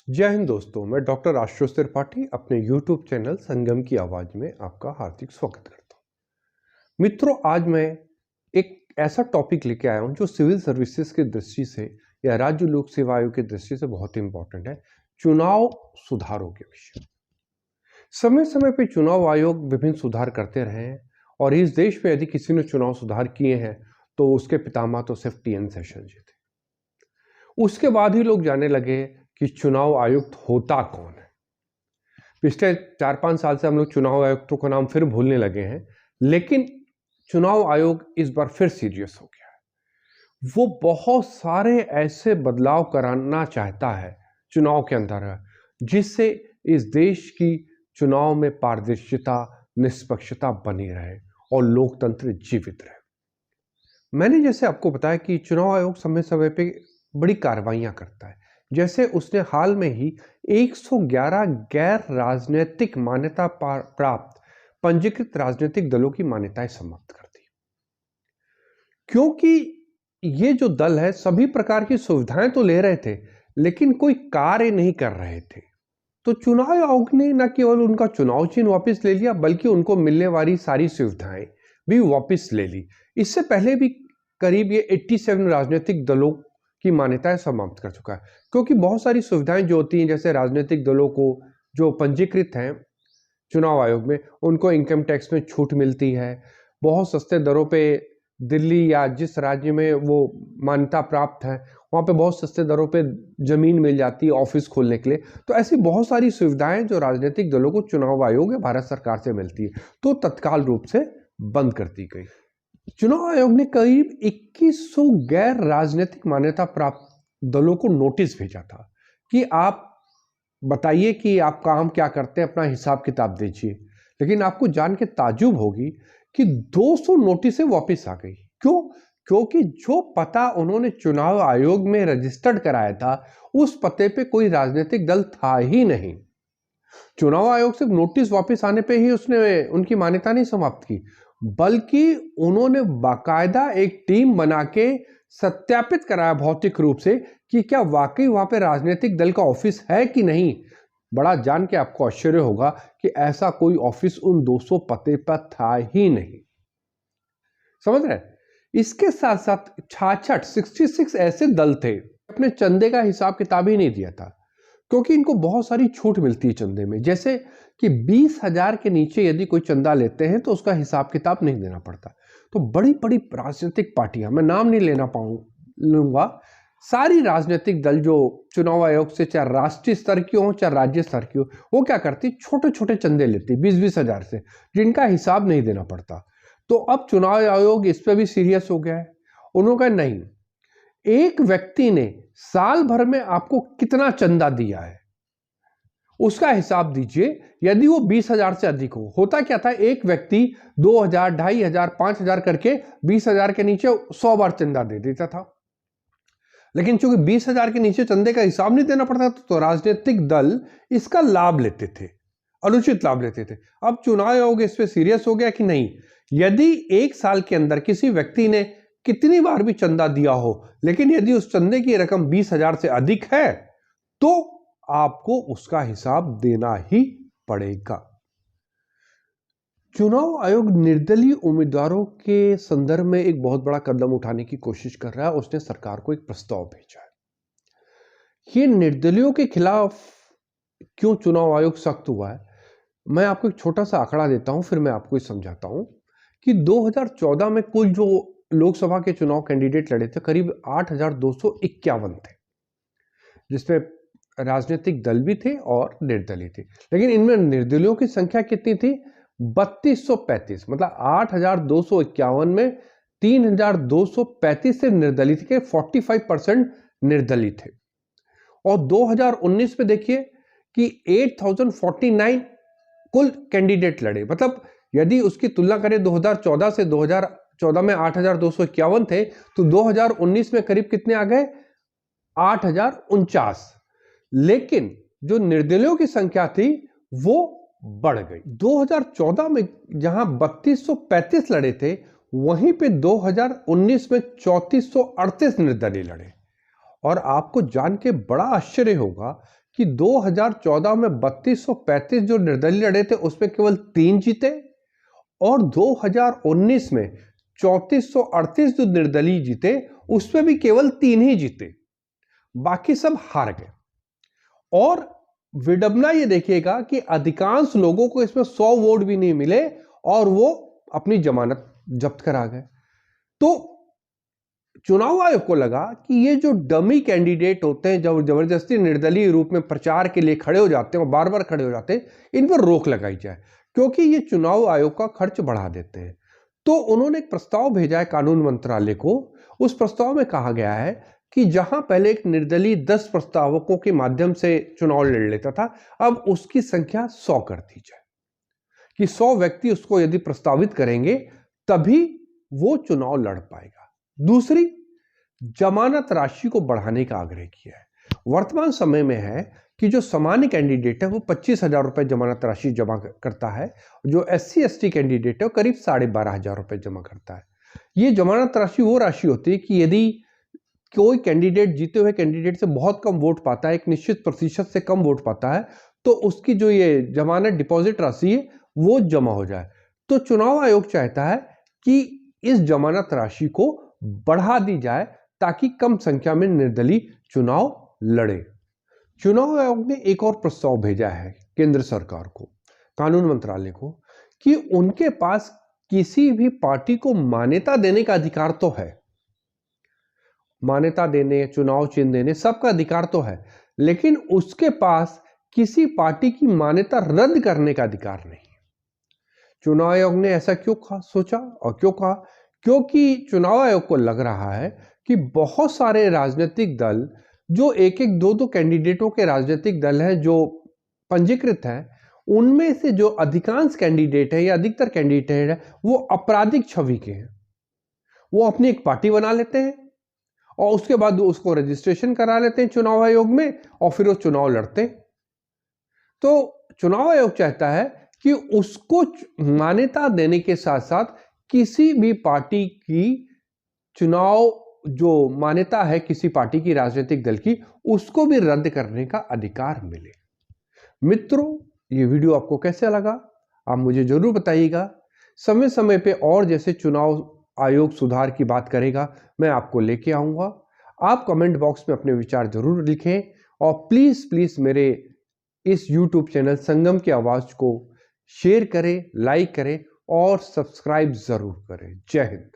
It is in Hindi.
जय हिंद दोस्तों, मैं डॉक्टर आशुतोष त्रिपाठी अपने YouTube चैनल संगम की आवाज में आपका हार्दिक स्वागत करता हूं। मित्रों, आज मैं एक ऐसा टॉपिक लेके आया हूं जो सिविल सर्विसेज की दृष्टि से या राज्य लोक सेवा आयोग की दृष्टि से बहुत इंपॉर्टेंट है। चुनाव सुधारों के विषय। समय समय पे चुनाव आयोग विभिन्न सुधार करते रहे हैं और इस देश में यदि किसी ने चुनाव सुधार किए हैं तो उसके पितामह तो सिर्फ TN सेशन जी थे। उसके बाद ही लोग जानने लगे कि चुनाव आयुक्त होता कौन है। पिछले 4-5 साल से हम लोग चुनाव आयुक्तों का नाम फिर भूलने लगे हैं, लेकिन चुनाव आयोग इस बार फिर सीरियस हो गया है। वो बहुत सारे ऐसे बदलाव कराना चाहता है चुनाव के अंदर जिससे इस देश की चुनाव में पारदर्शिता, निष्पक्षता बनी रहे और लोकतंत्र जीवित रहे। मैंने जैसे आपको बताया कि चुनाव आयोग समय समय पे बड़ी कार्रवाइयां करता है। जैसे उसने हाल में ही 111 गैर राजनीतिक मान्यता प्राप्त पंजीकृत राजनीतिक दलों की मान्यताएं समाप्त कर दी, क्योंकि ये जो दल है सभी प्रकार की सुविधाएं तो ले रहे थे लेकिन कोई कार्य नहीं कर रहे थे। तो चुनाव आयोग ने न केवल उनका चुनाव चिन्ह वापस ले लिया बल्कि उनको मिलने वाली सारी सुविधाएं भी वापस ले ली। इससे पहले भी करीब ये 87 राजनीतिक दलों की मान्यताएं समाप्त कर चुका है, क्योंकि बहुत सारी सुविधाएं जो होती हैं, जैसे राजनीतिक दलों को जो पंजीकृत हैं चुनाव आयोग में उनको इनकम टैक्स में छूट मिलती है, बहुत सस्ते दरों पे दिल्ली या जिस राज्य में वो मान्यता प्राप्त है वहाँ पे बहुत सस्ते दरों पे जमीन मिल जाती है ऑफिस खोलने के लिए। तो ऐसी बहुत सारी सुविधाएं जो राजनीतिक दलों को चुनाव आयोग या भारत सरकार से मिलती है तो तत्काल रूप से बंद कर दी गई। चुनाव आयोग ने करीब 2100 गैर राजनीतिक मान्यता प्राप्त दलों को नोटिस भेजा था कि आप बताइए कि आप काम क्या करते हैं, अपना हिसाब किताब दीजिए। लेकिन आपको जान के ताज्जुब होगी कि 200 नोटिसें वापस आ गई। क्यों? क्योंकि जो पता उन्होंने चुनाव आयोग में रजिस्टर्ड कराया था उस पते पे कोई राजनीतिक दल था ही नहीं। चुनाव आयोग से नोटिस वापस आने पे ही उसने उनकी मान्यता नहीं समाप्त की, बल्कि उन्होंने बाकायदा एक टीम बना के सत्यापित कराया भौतिक रूप से कि क्या वाकई वहां पे राजनीतिक दल का ऑफिस है कि नहीं। बड़ा जान के आपको आश्चर्य होगा कि ऐसा कोई ऑफिस उन 200 पते पर था ही नहीं। समझ रहे? इसके साथ साथ 66 ऐसे दल थे अपने चंदे का हिसाब किताब ही नहीं दिया था, क्योंकि इनको बहुत सारी छूट मिलती है चंदे में। जैसे कि 20,000 के नीचे यदि कोई चंदा लेते हैं तो उसका हिसाब किताब नहीं देना पड़ता। तो बड़ी बड़ी राजनीतिक पार्टियां, मैं नाम नहीं लूंगा, सारी राजनीतिक दल जो चुनाव आयोग से चाहे राष्ट्रीय स्तर की हो चाहे राज्य स्तर की हो, वो क्या करती, छोटे छोटे चंदे लेती 20-20 हजार से, जिनका हिसाब नहीं देना पड़ता। तो अब चुनाव आयोग इस पर भी सीरियस हो गया है। उन्होंने कहा नहीं, एक व्यक्ति ने साल भर में आपको कितना चंदा दिया है उसका हिसाब दीजिए। यदि वो 20,000 से अधिक हो, होता क्या था, एक व्यक्ति 2,000, 2,500, 5,000 करके 20,000 के नीचे 100 बार चंदा दे देता था। लेकिन चूंकि 20,000 के नीचे चंदे का हिसाब नहीं देना पड़ता तो राजनीतिक दल इसका लाभ लेते थे, अनुचित लाभ लेते थे। अब चुनाव आयोग इस पे सीरियस हो गया कि नहीं, यदि एक साल के अंदर किसी व्यक्ति ने कितनी बार भी चंदा दिया हो, लेकिन यदि उस चंदे की रकम 20,000 से अधिक है तो आपको उसका हिसाब देना ही पड़ेगा। चुनाव आयोग निर्दलीय उम्मीदवारों के संदर्भ में एक बहुत बड़ा कदम उठाने की कोशिश कर रहा है। उसने सरकार को एक प्रस्ताव भेजा है। ये निर्दलीयों के खिलाफ क्यों चुनाव आयोग सख्त हुआ है, मैं आपको एक छोटा सा आंकड़ा देता हूं, फिर मैं आपको समझाता हूं कि 2014 में कुल जो लोकसभा के चुनाव कैंडिडेट लड़े थे करीब 8,251 थे, जिसमें राजनीतिक दल भी थे और निर्दलीय थे। लेकिन इनमें निर्दलियों की संख्या कितनी थी, 3235। मतलब 8,251 में 3,235 से निर्दलीय थे, 45% निर्दलीय थे। और 2019 में देखिए कि 8,049 कुल कैंडिडेट लड़े। मतलब यदि उसकी तुलना करें 2014 से, 2014 में 8,251 थे तो 2019 में करीब कितने आ गए, 8,049। लेकिन जो निर्दलियों की संख्या थी वो बढ़ गई। 2014 में जहां 3235 लड़े थे वहीं पे 2019 में 3438 निर्दलीय लड़े। और आपको जान के बड़ा आश्चर्य होगा कि 2014 में 3235 जो निर्दलीय लड़े थे उसमें केवल 3 जीते और 2019 में 3438 जो निर्दलीय जीते उसमें भी केवल 3 ही जीते, बाकी सब हार गए। और विडंबना ये देखिएगा कि अधिकांश लोगों को इसमें 100 वोट भी नहीं मिले और वो अपनी जमानत जब्त करा गए। तो चुनाव आयोग को लगा कि ये जो डमी कैंडिडेट होते हैं, जब जबरदस्ती निर्दलीय रूप में प्रचार के लिए खड़े हो जाते हैं और बार बार खड़े हो जाते हैं, इन पर रोक लगाई जाए क्योंकि ये चुनाव आयोग का खर्च बढ़ा देते हैं। तो उन्होंने एक प्रस्ताव भेजा है कानून मंत्रालय को। उस प्रस्ताव में कहा गया है कि जहां पहले एक निर्दलीय 10 प्रस्तावकों के माध्यम से चुनाव लड़ लेता था, अब उसकी संख्या 100 कर दी जाए कि 100 व्यक्ति उसको यदि प्रस्तावित करेंगे तभी वो चुनाव लड़ पाएगा। दूसरी, जमानत राशि को बढ़ाने का आग्रह किया है। वर्तमान समय में है कि जो सामान्य कैंडिडेट है वो 25,000 रुपए जमानत राशि जमा करता है, जो SC ST कैंडिडेट है वो करीब 12,500 रुपए जमा करता है। ये जमानत राशि वो राशि होती है कि यदि कोई कैंडिडेट जीते हुए कैंडिडेट से बहुत कम वोट पाता है, एक निश्चित प्रतिशत से कम वोट पाता है, तो उसकी जो ये जमानत डिपॉजिट राशि है वो जमा हो जाए। तो चुनाव आयोग चाहता है कि इस जमानत राशि को बढ़ा दी जाए ताकि कम संख्या में निर्दलीय चुनाव लड़े। चुनाव आयोग ने एक और प्रस्ताव भेजा है केंद्र सरकार को, कानून मंत्रालय को, कि उनके पास किसी भी पार्टी को मान्यता देने का अधिकार तो है, मान्यता देने, चुनाव चिन्ह देने, सबका अधिकार तो है, लेकिन उसके पास किसी पार्टी की मान्यता रद्द करने का अधिकार नहीं। चुनाव आयोग ने ऐसा क्यों सोचा और क्यों कहा? क्योंकि चुनाव आयोग को लग रहा है कि बहुत सारे राजनीतिक दल जो एक एक दो दो कैंडिडेटों के राजनीतिक दल हैं जो पंजीकृत हैं, उनमें से जो अधिकांश कैंडिडेट है या अधिकतर कैंडिडेट है वो आपराधिक छवि के हैं। वो अपनी एक पार्टी बना लेते हैं और उसके बाद उसको रजिस्ट्रेशन करा लेते हैं चुनाव आयोग में और फिर वो चुनाव लड़ते हैं। तो चुनाव आयोग चाहता है कि उसको मान्यता देने के साथ साथ किसी भी पार्टी की चुनाव जो मान्यता है किसी पार्टी की, राजनीतिक दल की, उसको भी रद्द करने का अधिकार मिले। मित्रों, ये वीडियो आपको कैसा लगा आप मुझे जरूर बताइएगा। समय समय पे और जैसे चुनाव आयोग सुधार की बात करेगा मैं आपको लेके आऊंगा। आप कमेंट बॉक्स में अपने विचार जरूर लिखें और प्लीज मेरे इस YouTube चैनल संगम की आवाज को शेयर करें, लाइक करें और सब्सक्राइब जरूर करें। जय हिंद।